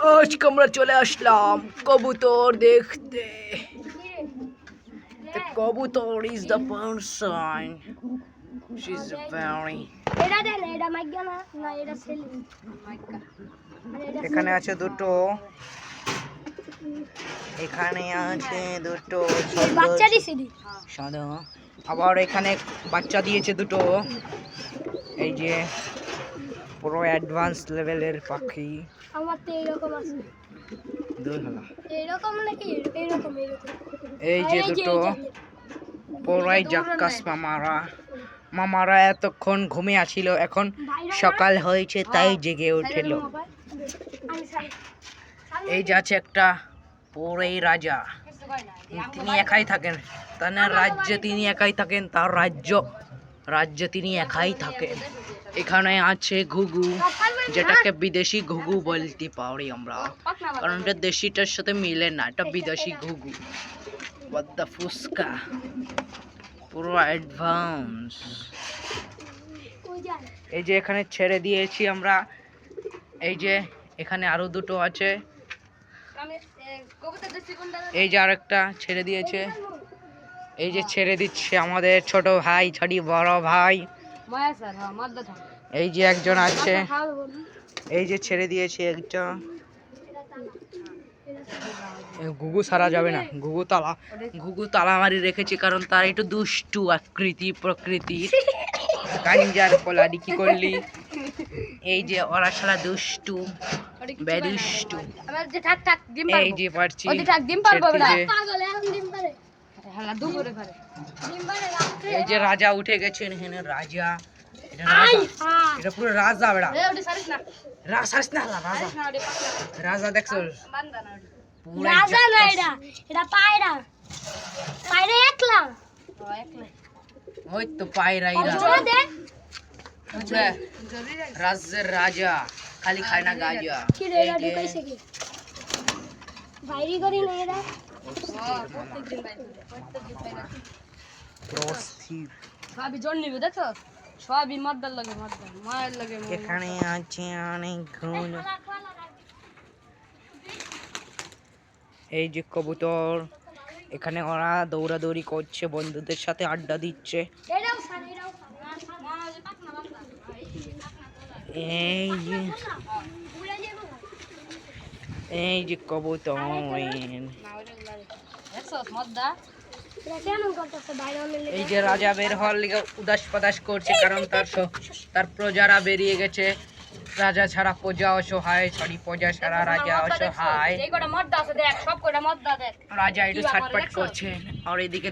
আজকে আমরা চলে আসলাম কবুতর দেখতে। The কবুতর is the person. She's very. এখানে আছে দুটো, এখানে আছে দুটো বাচ্চা দিয়েছে সাদা, আবার এখানে বাচ্চা দিয়েছে দুটো। এই যে পুরো অ্যাডভান্স লেভেলের পাখি। আমার তো এরকম আছে, দূর হলো এরকম নাকি এরকম এরকম। এই যে দুটো পুরাই জাক্কাস মামারা এতক্ষণ ঘুমে আছিল, এখন সকাল হয়েছে তাই জেগে উঠল। এই যে আছে একটা পুরাই রাজা, তিনি একাই থাকেন, তার রাজ্যে তিনি একাই থাকেন, তার রাজ্যে তিনি একাই থাকেন। এখানে আছে ঘুঘু, যেটাকে বিদেশি ঘুঘু বলতে পারি আমরা, কারণ এটা দেশিটার সাথে মিলে না, এটা বিদেশি ঘুঘু। বদ্দা ফুসকা পুরো অ্যাডভান্স। এই যে এখানে ছেড়ে দিয়েছি আমরা, এই যে এখানে আরো দুটো আছে, এই যে আরেকটা ছেড়ে দিয়েছে। এই যে ছেড়ে দিচ্ছে আমাদের ছোট ভাই, ছড়ি বড় ভাই। এই যে একজন আছে, এই যে ছেড়ে দিয়েছে একটা। ঘুঘু সারা যাবে না, ঘুঘু তালা মারি রেখেছে, কারণ তার একটু দুষ্টু আকৃতি প্রকৃতির। গাঞ্জার কলাডি কি করলি? এই যে ওরা সারা দুষ্টু বেদুষ্টু। এই যে পারছি, এই যে রাজা উঠে গেছেন। এখানে রাজা, এটা পুরো রাজা বেড়া, রাজা দেখছো? রাজা না, এটা পায়রা, পায়রা একলা। ওই তো পায়রাই রাজ্যের রাজা, খালি খায় না গাজা। বাইরে করি না এরা সবই জল নিবে, দেখো সবই মদ্দার লাগে, মদ্দার মায়ের লাগে। এখানে আছে অনেক ঘুম। এই যে কবুতর, এখানে ওরা দৌড়াদৌড়ি করছে, বন্ধুদের সাথে আড্ডা দিচ্ছে। এই যে কবুতর, এই যে রাজা বের হওয়ার লিগে উদাস পদাস করছে, কারণ তার প্রজারা বেরিয়ে গেছে। রাজা ছাড়া প্রজা অসহায়, সরি প্রজা ছাড়া রাজা অসহায়। রাজা একটু ছটপট করছে, আর এদিকে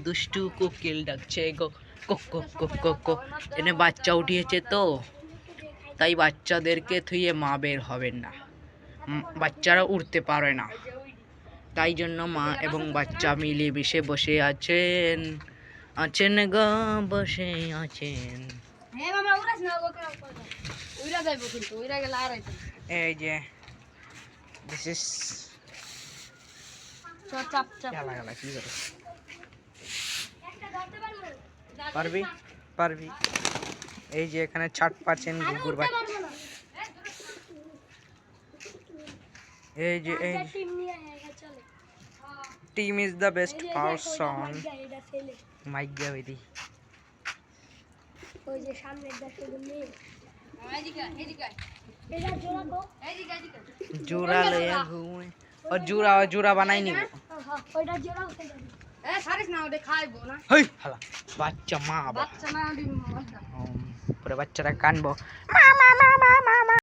দুষ্টু কোকিল ডাকছে গো, কক কক কক কক কক। এনে বাচ্চা উঠিয়েছে তো, তাই বাচ্চাদেরকে থুয়ে মা বের হবেন না, বাচ্চারা উঠতে পারে না, তাই জন্য মা এবং বাচ্চা মিলেমিশে বসে আছেন গো, বসে আছেন। এই যে দিস ইজ পারবি। এই যে এখানে ছাট পাচ্ছেন ঘুঘুর বাচ্চা। এই যে team is the best person. মাইগা বেদি ওই যে সামনে জোড়া লয়া ঘুমে, ও জোড়া বানাই নিব। ওইটা জোড়া উঠে যাবে, ছাড়িস না, ওটা খাইবো না। হেই হালা বাচ্চা মা, বাচ্চা না, পরে বাচ্চাটা কানবো।